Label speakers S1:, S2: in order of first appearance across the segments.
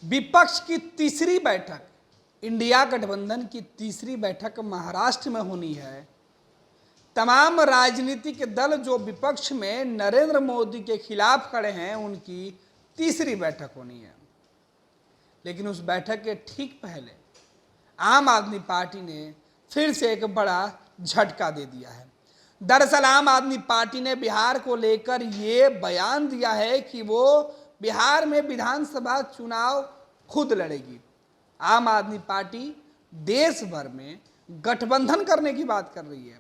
S1: विपक्ष की तीसरी बैठक, इंडिया गठबंधन की तीसरी बैठक महाराष्ट्र में होनी है। तमाम राजनीतिक दल जो विपक्ष में नरेंद्र मोदी के खिलाफ खड़े हैं, उनकी तीसरी बैठक होनी है। लेकिन उस बैठक के ठीक पहले आम आदमी पार्टी ने फिर से एक बड़ा झटका दे दिया है। दरअसल आम आदमी पार्टी ने बिहार को लेकर ये बयान दिया है कि वो बिहार में विधानसभा चुनाव खुद लड़ेगी। आम आदमी पार्टी देश भर में गठबंधन करने की बात कर रही है।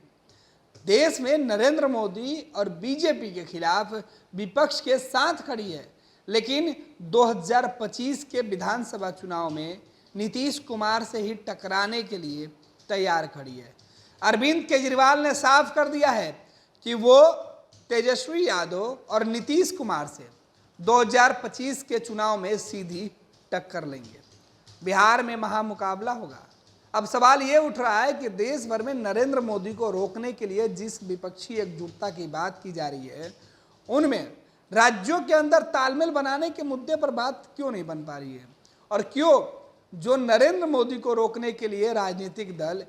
S1: देश में नरेंद्र मोदी और बीजेपी के खिलाफ विपक्ष के साथ खड़ी है, लेकिन 2025 के विधानसभा चुनाव में नीतीश कुमार से ही टकराने के लिए तैयार खड़ी है। अरविंद केजरीवाल ने साफ कर दिया है कि वो तेजस्वी यादव और नीतीश कुमार से 2025 के चुनाव में सीधी टक्कर लेंगे। बिहार में महामुकाबला होगा। अब सवाल ये उठ रहा है कि देश भर में नरेंद्र मोदी को रोकने के लिए जिस विपक्षी एकजुटता की बात की जा रही है, उनमें राज्यों के अंदर तालमेल बनाने के मुद्दे पर बात क्यों नहीं बन पा रही है, और क्यों जो नरेंद्र मोदी को रोकने के लिए राजनीतिक दल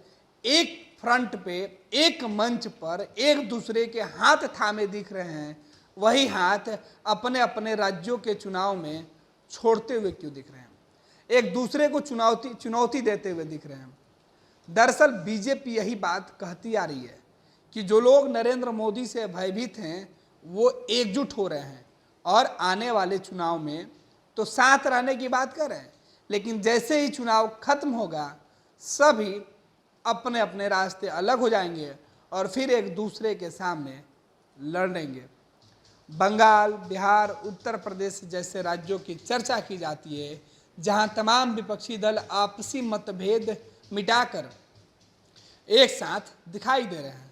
S1: एक फ्रंट पे, एक मंच पर एक दूसरे के हाथ थामे दिख रहे हैं, वही हाथ अपने अपने राज्यों के चुनाव में छोड़ते हुए क्यों दिख रहे हैं, एक दूसरे को चुनौती देते हुए दिख रहे हैं। दरअसल बीजेपी यही बात कहती आ रही है कि जो लोग नरेंद्र मोदी से भयभीत हैं वो एकजुट हो रहे हैं और आने वाले चुनाव में तो साथ रहने की बात कर रहे हैं, लेकिन जैसे ही चुनाव खत्म होगा सभी अपने अपने रास्ते अलग हो जाएंगे और फिर एक दूसरे के सामने लड़ेंगे। बंगाल, बिहार, उत्तर प्रदेश जैसे राज्यों की चर्चा की जाती है, जहां तमाम विपक्षी दल आपसी मतभेद मिटाकर एक साथ दिखाई दे रहे हैं।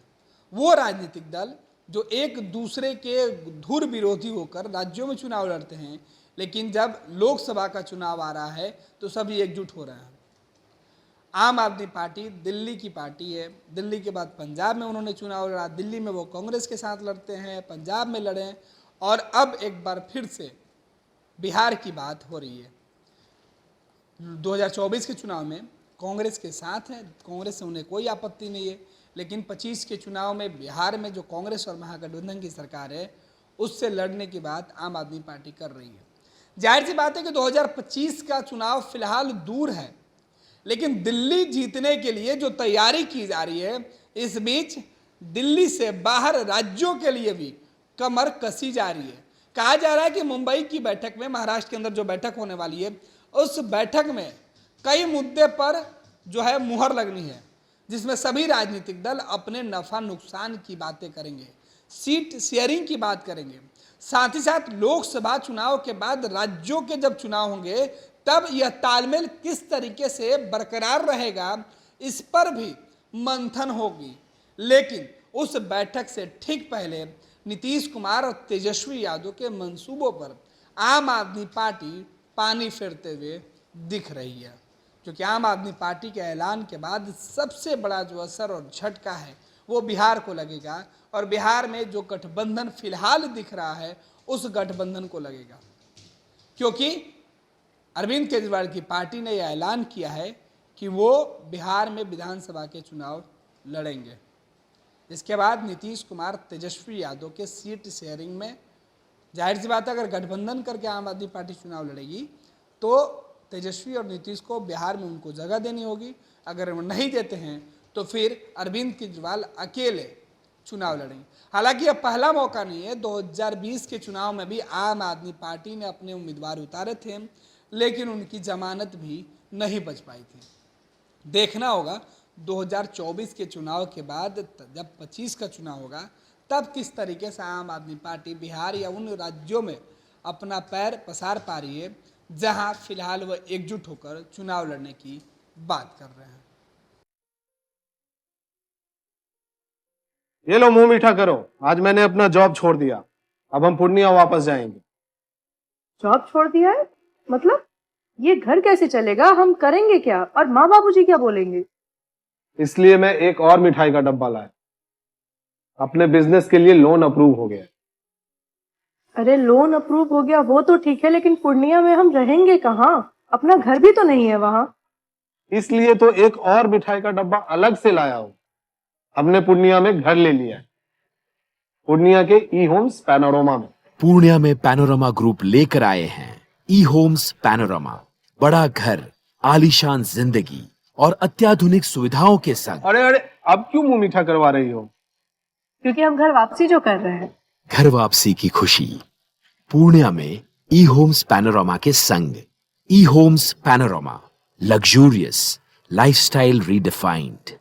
S1: वो राजनीतिक दल जो एक दूसरे के धुर विरोधी होकर राज्यों में चुनाव लड़ते हैं, लेकिन जब लोकसभा का चुनाव आ रहा है तो सभी एकजुट हो रहे हैं। आम आदमी पार्टी दिल्ली की पार्टी है। दिल्ली के बाद पंजाब में उन्होंने चुनाव लड़ा। दिल्ली में वो कांग्रेस के साथ लड़ते हैं, पंजाब में लड़े, और अब एक बार फिर से बिहार की बात हो रही है। 2024 के चुनाव में कांग्रेस के साथ है, कांग्रेस से उन्हें कोई आपत्ति नहीं है, लेकिन 25 के चुनाव में बिहार में जो कांग्रेस और महागठबंधन की सरकार है उससे लड़ने की बात आम आदमी पार्टी कर रही है। जाहिर सी बात है कि 2025 का चुनाव फिलहाल दूर है, लेकिन दिल्ली जीतने के लिए जो तैयारी की जा रही है, इस बीच दिल्ली से बाहर राज्यों के लिए भी कमर कसी जा रही है। कहा जा रहा है कि मुंबई की बैठक में, महाराष्ट्र के अंदर जो बैठक होने वाली है, उस बैठक में कई मुद्दे पर जो है मुहर लगनी है, जिसमें सभी राजनीतिक दल अपने नफा नुकसान की बातें करेंगे, सीट शेयरिंग की बात करेंगे। साथ ही साथ लोकसभा चुनाव के बाद राज्यों के जब चुनाव होंगे तब यह तालमेल किस तरीके से बरकरार रहेगा, इस पर भी मंथन होगी। लेकिन उस बैठक से ठीक पहले नीतीश कुमार और तेजस्वी यादव के मंसूबों पर आम आदमी पार्टी पानी फेरते हुए दिख रही है, क्योंकि आम आदमी पार्टी के ऐलान के बाद सबसे बड़ा जो असर और झटका है वो बिहार को लगेगा, और बिहार में जो गठबंधन फिलहाल दिख रहा है उस गठबंधन को लगेगा, क्योंकि अरविंद केजरीवाल की पार्टी ने यह ऐलान किया है कि वो बिहार में विधानसभा के चुनाव लड़ेंगे। इसके बाद नीतीश कुमार, तेजस्वी यादव के सीट शेयरिंग में जाहिर सी बात है अगर गठबंधन करके आम आदमी पार्टी चुनाव लड़ेगी तो तेजस्वी और नीतीश को बिहार में उनको जगह देनी होगी। अगर वो नहीं देते हैं तो फिर अरविंद केजरीवाल अकेले चुनाव लड़ेंगे। हालांकि यह पहला मौका नहीं है। 2020 के चुनाव में भी आम आदमी पार्टी ने अपने उम्मीदवार उतारे थे, लेकिन उनकी जमानत भी नहीं बच पाई थी। देखना होगा 2024 के चुनाव के बाद जब 25 का चुनाव होगा तब किस तरीके से आम आदमी पार्टी बिहार या उन राज्यों में अपना पैर पसार पा रही है जहां फिलहाल वह एकजुट होकर चुनाव लड़ने की बात कर रहे हैं।
S2: ये लो मुंह मीठा करो, आज मैंने अपना जॉब छोड़ दिया। अब हम पूर्णिया वापस जाएंगे।
S3: जॉब छोड़ दिया है? मतलब ये घर कैसे चलेगा? हम करेंगे क्या? और माँ बाबूजी क्या बोलेंगे?
S2: इसलिए मैं एक और मिठाई का डब्बा लाया। अपने बिजनेस के लिए लोन अप्रूव हो गया।
S3: अरे लोन अप्रूव हो गया वो तो ठीक है, लेकिन पूर्णिया में हम रहेंगे कहाँ? अपना घर भी तो नहीं है वहां।
S2: इसलिए तो एक और मिठाई का डब्बा अलग से लाया हूं। हमने पूर्णिया में घर ले लिया है, पूर्णिया के ई होम्स पैनोरमा में।
S4: पूर्णिया में पैनोरमा ग्रुप लेकर आए हैं ई होम्स पैनोरमा, बड़ा घर, आलीशान जिंदगी और अत्याधुनिक सुविधाओं के संग।
S2: अरे अरे, अब क्यों मुंह मीठा करवा रही हो?
S3: क्योंकि हम घर वापसी जो कर रहे हैं।
S4: घर वापसी की खुशी पूर्णिया में ई होम्स पैनोरमा के संग। ई homes panorama, luxurious lifestyle redefined.